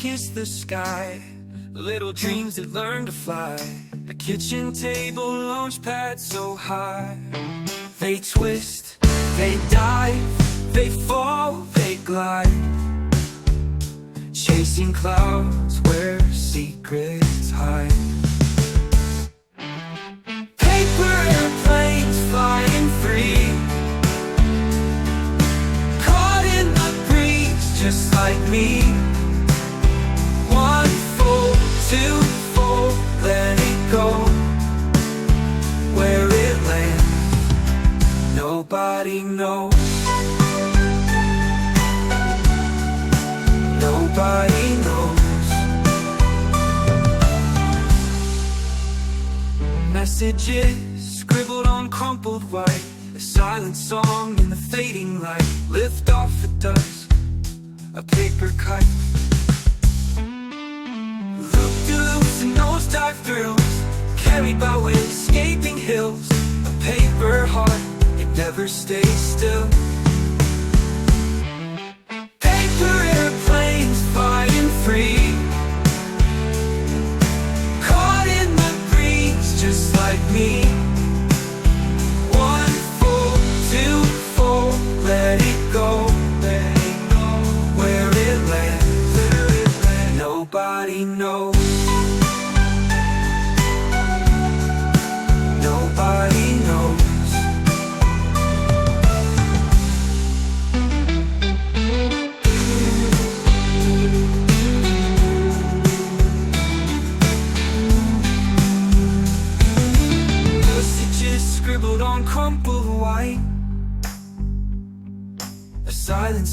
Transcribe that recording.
kiss the sky, little dreams that learn to fly. A kitchen table, launch pad so high. They twist, they dive, they fall, they glide, chasing clouds where secrets hide. Paper airplanes flying free, caught in the breeze just like me. One fold, two fold, let it go. Where it lands, nobody knows. Nobody knows. Messages scribbled on crumpled white, a silent song in the fading light. Lift off at dusk, a paper kite. Loop-de-loops and nosedive thrills, carried by wind, escaping hills. A paper heart, it never stays still. Paper airplanes flying free, caught in the breeze just like me. One fold, two fold, let it go. Let it go. Where it lands, nobody knows. Nobody knows. Scribbled on crumpled white, a silence